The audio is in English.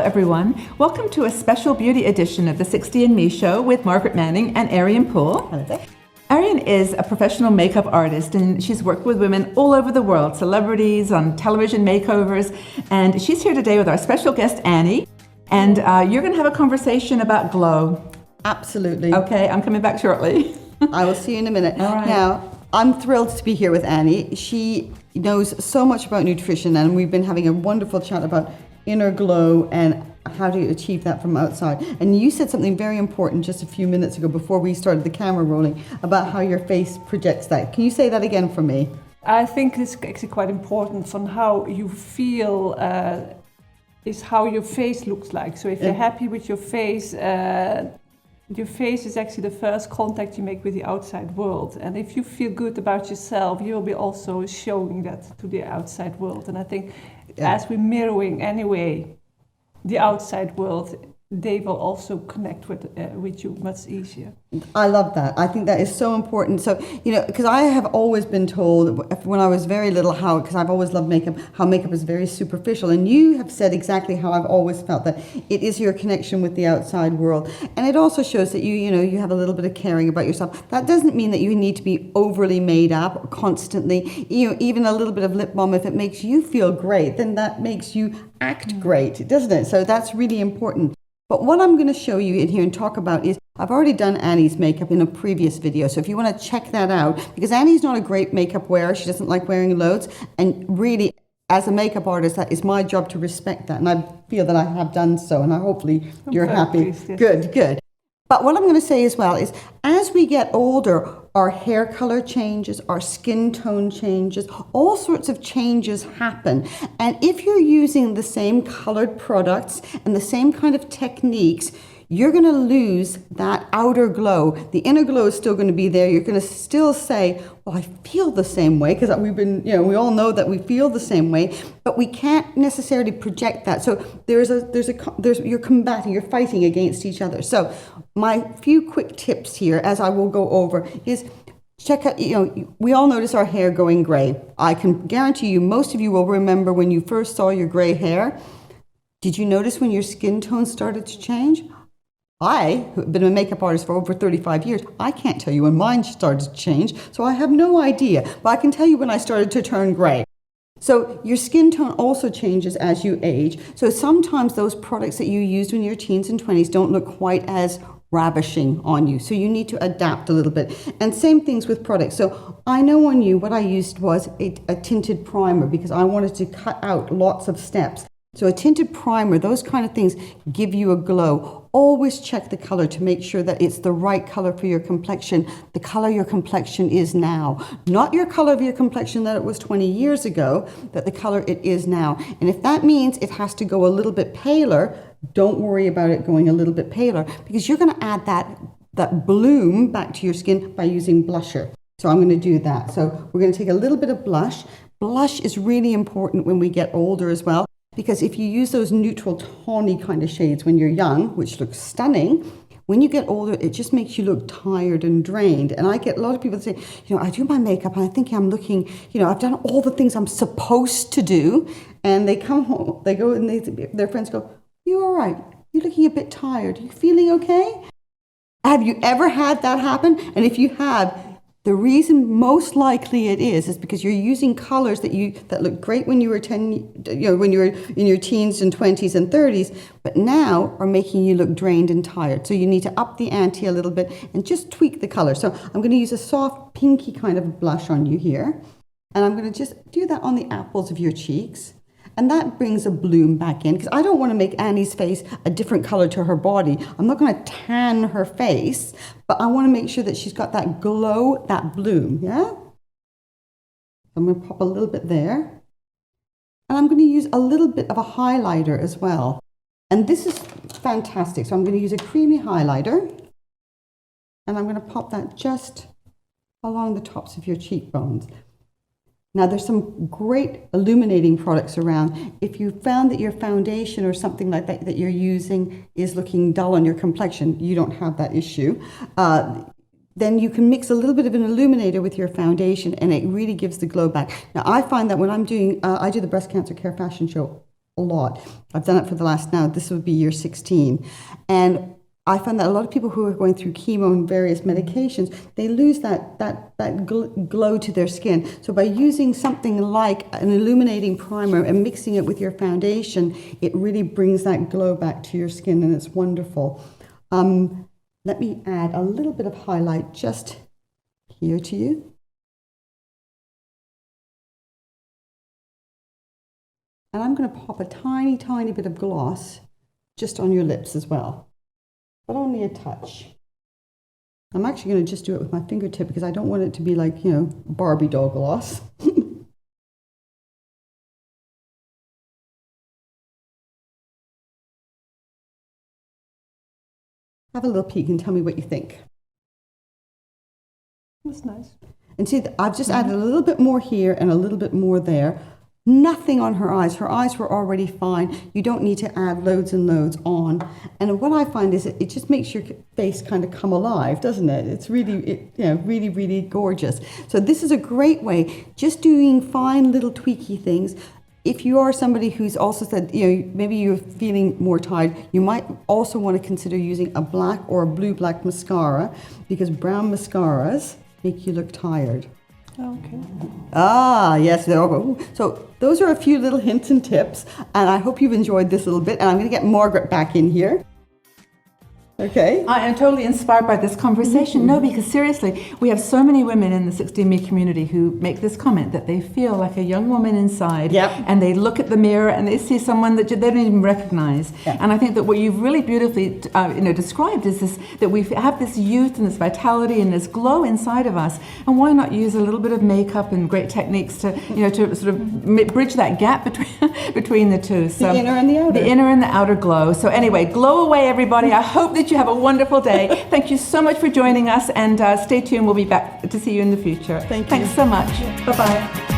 everyone. Welcome to a special beauty edition of the 60 and Me Show with Margaret Manning and Ariane Poole. Hello there. Ariane is a professional makeup artist and she's worked with women all over the world, celebrities, on television makeovers, and she's here today with our special guest Annie, and you're going to have a conversation about glow. Absolutely. Okay, I'm coming back shortly. I will see you in a minute. All right. Now, I'm thrilled to be here with Annie. She knows so much about nutrition, and we've been having a wonderful chat about inner glow and how to achieve that from outside. And you said something very important just a few minutes ago before we started the camera rolling about how your face projects that. Can you say that again for me? I think it's actually quite important from how you feel is how your face looks like. So if you're happy with your face is actually the first contact you make with the outside world. And if you feel good about yourself, you'll be also showing that to the outside world. And I think as we're mirroring anyway the outside world, they will also connect with you much easier. I love that. I think that is so important. So, because I have always been told when I was very little because I've always loved makeup, how makeup is very superficial. And you have said exactly how I've always felt, that it is your connection with the outside world. And it also shows that you have a little bit of caring about yourself. That doesn't mean that you need to be overly made up constantly. Even a little bit of lip balm, if it makes you feel great, then that makes you act great, doesn't it? So that's really important. But what I'm going to show you in here and talk about is, I've already done Annie's makeup in a previous video. So if you want to check that out, because Annie's not a great makeup wearer, she doesn't like wearing loads. And really, as a makeup artist, that is my job to respect that. And I feel that I have done so. And hopefully you're happy. Pleased, yes. Good. But what I'm going to say as well is, as we get older, our hair color changes, our skin tone changes, all sorts of changes happen. And if you're using the same colored products and the same kind of techniques, you're going to lose that outer glow. The inner glow is still going to be there. You're going to still say, well, I feel the same way, because we all know that we feel the same way, but we can't necessarily project that. So you're fighting against each other. So my few quick tips here, as I will go over, is check out, we all notice our hair going gray. I can guarantee you, most of you will remember when you first saw your gray hair. Did you notice when your skin tone started to change? I have been a makeup artist for over 35 years. I can't tell you when mine started to change, so I have no idea. But I can tell you when I started to turn gray. So your skin tone also changes as you age. So sometimes those products that you used when you were teens and 20s don't look quite as ravishing on you. So you need to adapt a little bit. And same things with products. So I know on you what I used was a tinted primer, because I wanted to cut out lots of steps. So a tinted primer, those kind of things give you a glow. Always check the color to make sure that it's the right color for your complexion, the color your complexion is now. Not your color of your complexion that it was 20 years ago, but the color it is now. And if that means it has to go a little bit paler, don't worry about it going a little bit paler, because you're going to add that bloom back to your skin by using blusher. So I'm going to do that. So we're going to take a little bit of blush. Blush is really important when we get older as well, because if you use those neutral tawny kind of shades when you're young, which looks stunning, when you get older, it just makes you look tired and drained. And I get a lot of people say, I do my makeup and I think I'm looking, I've done all the things I'm supposed to do. And they come home, they go and their friends go, "You all right? You're looking a bit tired. Are you feeling okay?" Have you ever had that happen? And if you have, the reason most likely it is because you're using colors that look great when you were when you were in your teens and 20s and 30s, but now are making you look drained and tired. So you need to up the ante a little bit and just tweak the color. So I'm going to use a soft pinky kind of blush on you here, and I'm going to just do that on the apples of your cheeks. And that brings a bloom back in, because I don't want to make Annie's face a different color to her body. I'm not going to tan her face, but I want to make sure that she's got that glow, that bloom, yeah? I'm going to pop a little bit there. And I'm going to use a little bit of a highlighter as well. And this is fantastic. So I'm going to use a creamy highlighter. And I'm going to pop that just along the tops of your cheekbones. Now, there's some great illuminating products around. If you found that your foundation or something like that you're using is looking dull on your complexion, you don't have that issue, then you can mix a little bit of an illuminator with your foundation, and it really gives the glow back. Now, I find that when I'm doing, I do the breast cancer care fashion show a lot. I've done it for the last, now this would be year 16. And I find that a lot of people who are going through chemo and various medications, they lose that glow to their skin. So by using something like an illuminating primer and mixing it with your foundation, it really brings that glow back to your skin, and it's wonderful. Let me add a little bit of highlight just here to you. And I'm going to pop a tiny, tiny bit of gloss just on your lips as well. But only a touch. I'm actually going to just do it with my fingertip because I don't want it to be like, you know, Barbie doll gloss. Have a little peek and tell me what you think. That's nice. And see, I've just added a little bit more here and a little bit more there. Nothing on her eyes. Her eyes were already fine. You don't need to add loads and loads on. And what I find is it just makes your face kind of come alive, doesn't it? It's really, really, really gorgeous. So this is a great way, just doing fine little tweaky things. If you are somebody who's also said, maybe you're feeling more tired, you might also want to consider using a black or a blue-black mascara, because brown mascaras make you look tired. Okay. Ah, yes, there we go. So those are a few little hints and tips, and I hope you've enjoyed this a little bit. And I'm going to get Margaret back in here. Okay. I am totally inspired by this conversation. No, because seriously, we have so many women in the 16Me community who make this comment that they feel like a young woman inside. Yep. And they look at the mirror and they see someone that they don't even recognize. Yep. And I think that what you've really beautifully described is this, that we have this youth and this vitality and this glow inside of us. And why not use a little bit of makeup and great techniques to sort of bridge that gap between the two. So the inner and the outer. The inner and the outer glow. So anyway, glow away, everybody. I hope that you have a wonderful day. Thank you so much for joining us, and stay tuned. We'll be back to see you in the future. Thank you. Thanks so much. Bye-bye.